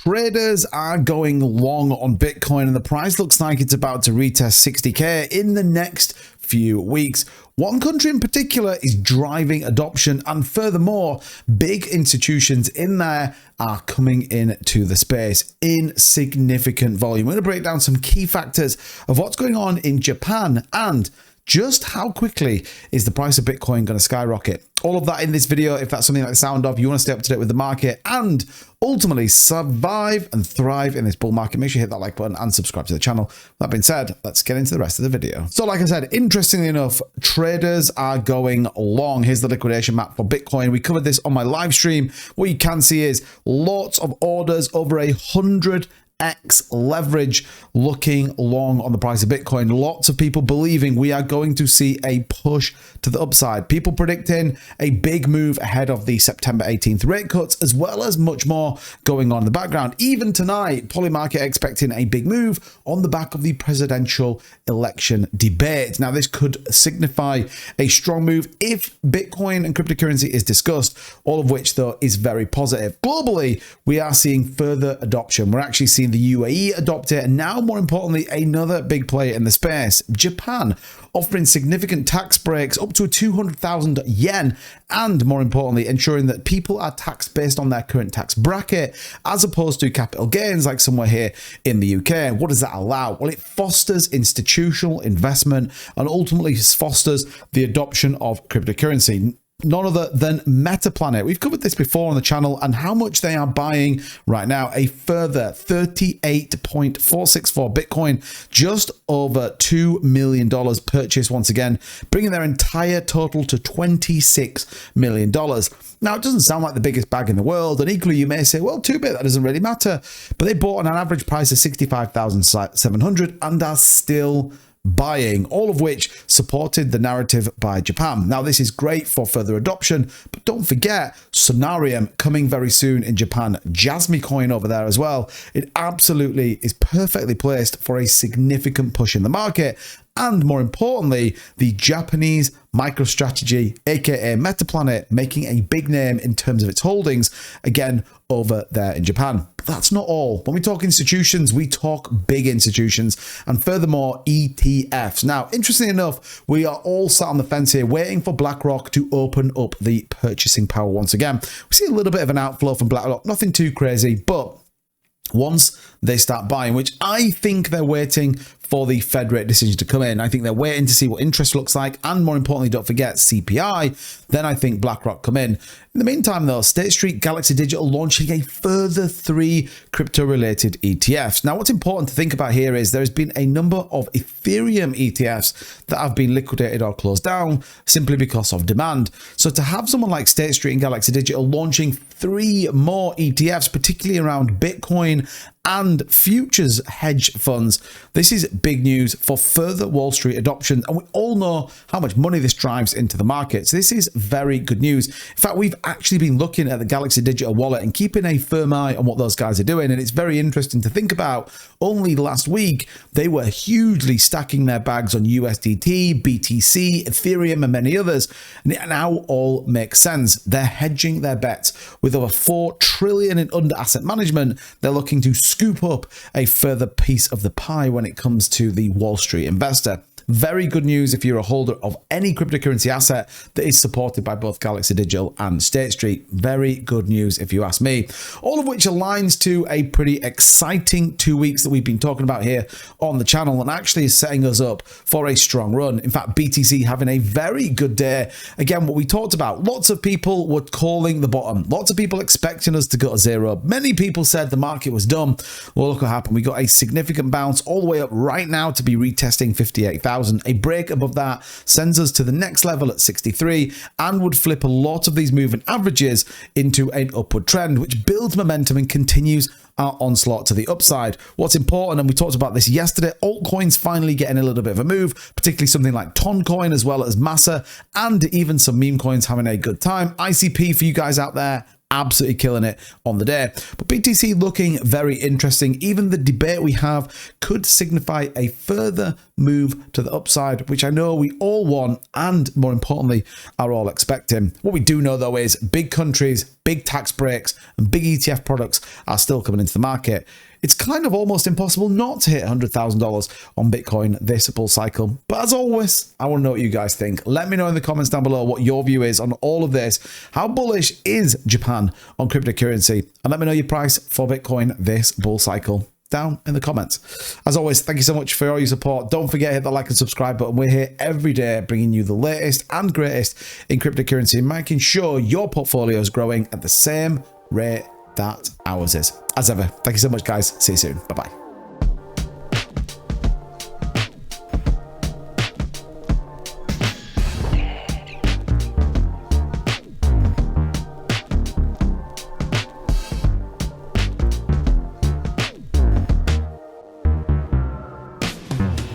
Traders are going long on Bitcoin and the price looks like it's about to retest 60K in the next few weeks. One country in particular is driving adoption, and furthermore, big institutions in there are coming into the space in significant volume. We're going to break down some key factors of what's going on in Japan and just how quickly is the price of Bitcoin going to skyrocket. All of that in this video. If that's something like the sound of, you want to stay up to date with the market and ultimately survive and thrive in this bull market, make sure you hit that like button and subscribe to the channel. That being said, let's get into the rest of the video. So like I said, interestingly enough, traders are going long. Here's the liquidation map for Bitcoin. We covered this on my live stream. What you can see is lots of orders, over 100x leverage looking long on the price of Bitcoin. Lots of people believing we are going to see a push to the upside. People predicting a big move ahead of the September 18th rate cuts, as well as much more going on in the background. Even tonight, Polymarket expecting a big move on the back of the presidential election debate. Now, this could signify a strong move if Bitcoin and cryptocurrency is discussed, all of which, though, is very positive. Globally, we are seeing further adoption. We're actually seeing the UAE adopt it, and now, more importantly, another big player in the space, Japan, offering significant tax breaks up to 200,000 yen, and more importantly, ensuring that people are taxed based on their current tax bracket, as opposed to capital gains like somewhere here in the UK. What does that allow? Well, it fosters institutional investment and ultimately fosters the adoption of cryptocurrency. None other than Metaplanet. We've covered this before on the channel and how much they are buying right now. A further 38.464 Bitcoin, just over $2 million purchased once again, bringing their entire total to $26 million. Now, it doesn't sound like the biggest bag in the world, and equally you may say, well, 2-bit, that doesn't really matter. But they bought on an average price of $65,700 and are still buying, all of which supported the narrative by Japan. Now, this is great for further adoption, but don't forget Sonarium coming very soon in Japan. Jasmy coin over there as well. It absolutely is perfectly placed for a significant push in the market. And more importantly, the Japanese MicroStrategy, aka Metaplanet, making a big name in terms of its holdings, again, over there in Japan. But that's not all. When we talk institutions, we talk big institutions, and furthermore, ETFs. Now, interestingly enough, we are all sat on the fence here waiting for BlackRock to open up the purchasing power once again. We see a little bit of an outflow from BlackRock, nothing too crazy, but once they start buying, which I think they're waiting for the Fed rate decision to come in. I think they're waiting to see what interest looks like, and more importantly, don't forget CPI. Then I think BlackRock come in. In the meantime, though, State Street, Galaxy Digital launching a further 3 crypto-related ETFs. Now, what's important to think about here is there has been a number of Ethereum ETFs that have been liquidated or closed down simply because of demand. So to have someone like State Street and Galaxy Digital launching 3 more ETFs, particularly around Bitcoin and futures hedge funds, this is big news for further Wall Street adoption, and we all know how much money this drives into the market. So this is very good news. In fact, we've actually been looking at the Galaxy Digital wallet and keeping a firm eye on what those guys are doing, and it's very interesting to think about. Only last week, they were hugely stacking their bags on USDT, BTC, Ethereum, and many others, and it now all makes sense. They're hedging their bets. With over $4 trillion in under asset management, they're looking to scoop up a further piece of the pie when it comes to the Wall Street investor. Very good news if you're a holder of any cryptocurrency asset that is supported by both Galaxy Digital and State Street. Very good news if you ask me. All of which aligns to a pretty exciting 2 weeks that we've been talking about here on the channel, and actually is setting us up for a strong run. In fact, BTC having a very good day. Again, what we talked about, lots of people were calling the bottom. Lots of people expecting us to go to zero. Many people said the market was done. Well, look what happened. We got a significant bounce all the way up right now to be retesting 58,000. A break above that sends us to the next level at 63 and would flip a lot of these moving averages into an upward trend, which builds momentum and continues our onslaught to the upside. What's important, and we talked about this yesterday, altcoins finally getting a little bit of a move, particularly something like Toncoin as well as Massa, and even some meme coins having a good time. ICP for you guys out there, absolutely killing it on the day. But BTC looking very interesting. Even the debate we have could signify a further move to the upside, which I know we all want and, more importantly, are all expecting. What we do know, though, is big countries, big tax breaks, and big ETF products are still coming into the market. It's kind of almost impossible not to hit $100,000 on Bitcoin this bull cycle. But as always, I want to know what you guys think. Let me know in the comments down below what your view is on all of this. How bullish is Japan on cryptocurrency? And let me know your price for Bitcoin this bull cycle down in the comments. As always, thank you so much for all your support. Don't forget to hit the like and subscribe button. We're here every day bringing you the latest and greatest in cryptocurrency, making sure your portfolio is growing at the same rate that ours is. As ever, thank you so much, guys. See you soon. Bye-bye.